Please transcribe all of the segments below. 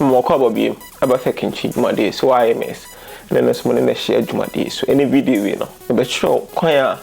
More cobby about second cheat my day, so IMS. And then this morning I share my day. So any video, you know, but sure, quite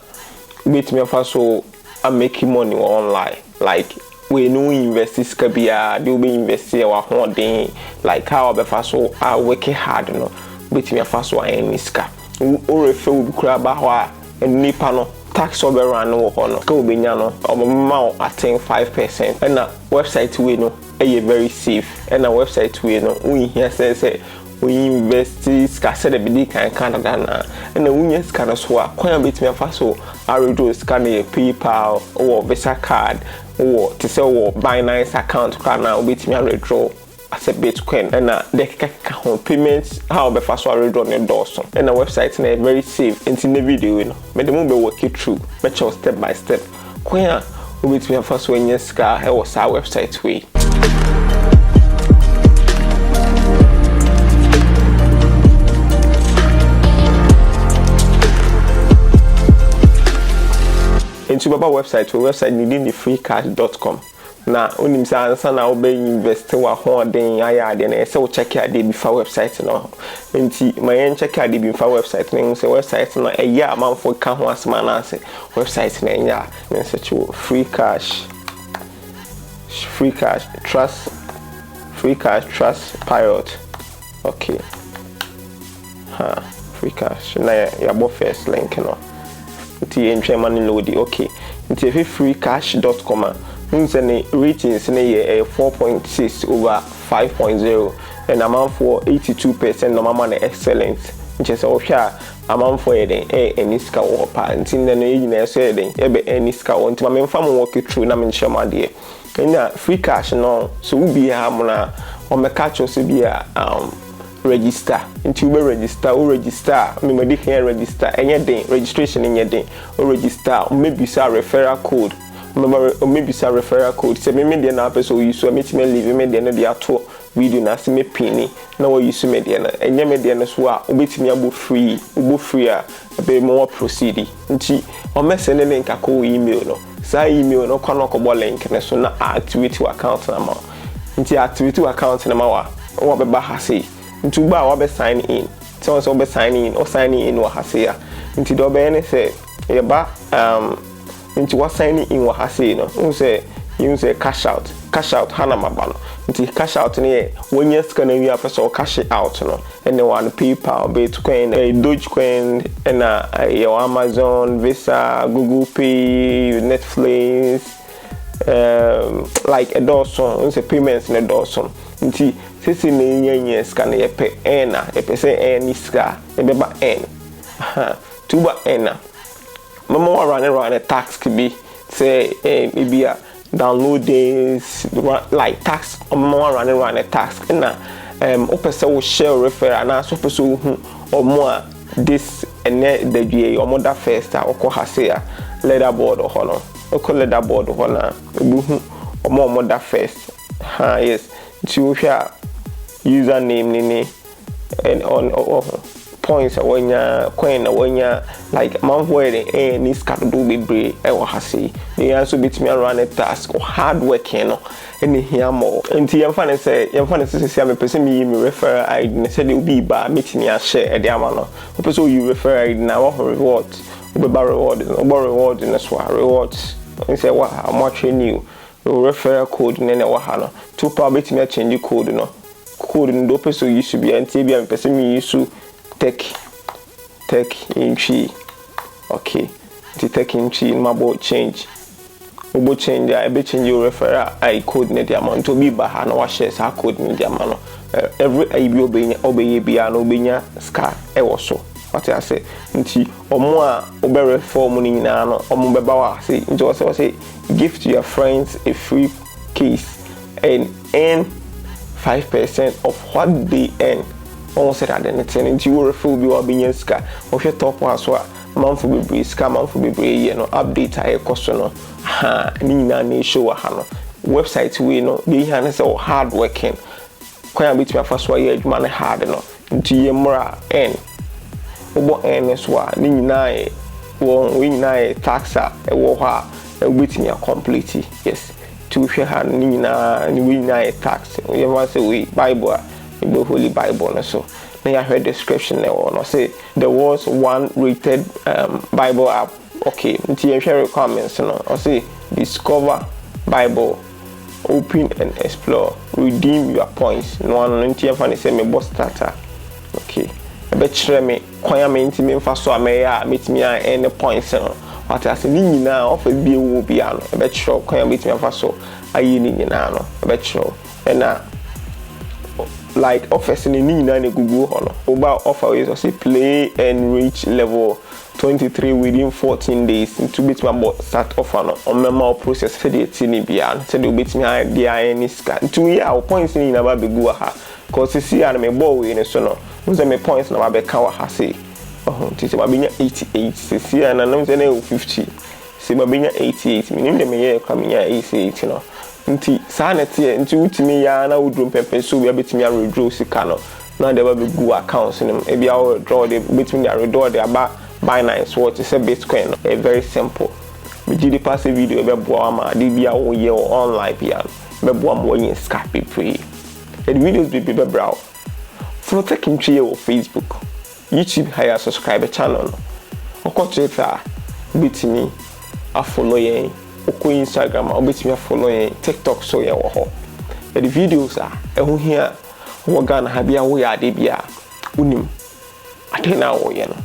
beat me first so I'm making money online. Like we know investors can be they'll be investing our whole day. Like how I first so I working hard, you know, beat me first so I any ska. Or if you grab a and nipano. Tax over run no hono go be nyano or attain 5% and na website we no e very safe and na website we no we here say we invest scarce the big kan Canada na and na we scan so a kwan betime fa so arido scan your PayPal or Visa card or to say or Binance account kan na betime withdraw as a Bitcoin and the payments how be fast already on your doors and the website na very safe in the video you know me the move work it through make sure step by step when we meet me first when you scar how was our website way into our website needing the freecash.com. Na onim say ansa na obe invest wa hoden ayade na say wo check ade bi fa website no nti mayen check ade bi fa website no say website no eya amanfo ka ho asema na say website na enya na say free cash trust pilot okay free cash na ya bo first link no nti entry money load okay nti freecash.com the ratings in 4.6 over 5.0 and amount for 82% normal excellent. Just okay, amount for any scar or parents in the engineer said any scar on to my family walk it through Namin Shama dear. And free cash no, so we be hamona or my catch also be register into register or register me here register any day registration in your day or register or maybe say referral code. Maybe say referral code say me dey na person use so meet me leave me dey na dey ato video na say me pin na we use me dey na enye me dey na so a obetimi abo free a be more proceed nti o me send link akọ email no say email no kwa no ko link na so na activate account na ma nti activate account na ma wa be ba ha say nti ba wa be sign in so be sign in wa ha say a nti do be ne say ye ba into what signing in what I say no you say cash out hana mabano into cash out near when you're scanning you have so cash it out no and then one PayPal Bitcoin Dogecoin and your Amazon Visa Google Pay Netflix like a dozen say payments in a dozen into sisi ne scan ye pay e say any scar e be ba tuba Mama running a tax could be say maybe a download days like tax or more running a tax and open so share refer and so person or more this and the GA or more that first or kohasea leaderboard or honor or leaderboard or honor or more that first yes to share username nini and on points when ya coin when ya like man wearing any scan do be brave e wa hase they also bit me run a task or hard working no any here more nti yemfa say me person me refer I say they be ba meeting ya share e dey ama no person you refer I na what reward we be reward in so rewards and say what how much you refer code na wa ha no to probably me change code no do person you should be anti be person me use tech in chi okay the tech in chi mabo change obo change I be change your referral I code ne the amount to be ba na wa share sa code ne the amount every I be obeye bia na obenya scar e wo so what I say nti omo a obe refer mo ni na no omo be ba wa say nti wo say give to your friends a free case and earn 5% of what they earn. Almost said anything into you refill be being ska of your top one so month will be scam month will be you know update a question nina ni show website we know they hand so hard working quite bit my first way man hard no into ye mora n obo n so nina won we nina taxa e wo ha e bit me complete yes nti wo hwe ha ni nyina ni we nyina tax you want say we Bible the Holy Bible no so na ya heard description na no say there was one rated Bible app. Okay, nti you share requirements no or say discover Bible, open and explore, redeem your points. No one nti fan say me boss starter. Okay, e be kire me kwan me nti me mfa so ameya metimi an any points no what as ni nyina offer bi ewo bia no e be kire kwan metimi mfa so ayi ni nyina no e be kire na like offers ni nyina na Google hono oba offer is say play and reach level 23 within 14 days into bit my start offer no on memo process for the tini bia so the bit me dia any scan to ya our points ni na ba be go ha cause see and me ball we so no we me points na ba be ka wa ha say oh titi ba benya 88 see and na say na 50 see ba benya 88 me dem ye kwa me 88 no nti saa na tie nti wutimi ya na wudrum pepe so we betimi a withdraw sika no na dey ba be go accounts nim e bia withdraw dey betimi dey withdraw dey aba Binance what is a Bitcoin no very simple me di pass video be boa ma dey bia wo ye online bia be boa mo yin skype pre the videos be brow follow take him try on Facebook YouTube higher subscribe channel no oko Twitter betimi a follow yen oko Instagram a betimi a follow yen TikTok so yen wo ho the videos are eho hia wo Ghana ha bia wo ya de bia unim atena wo ye no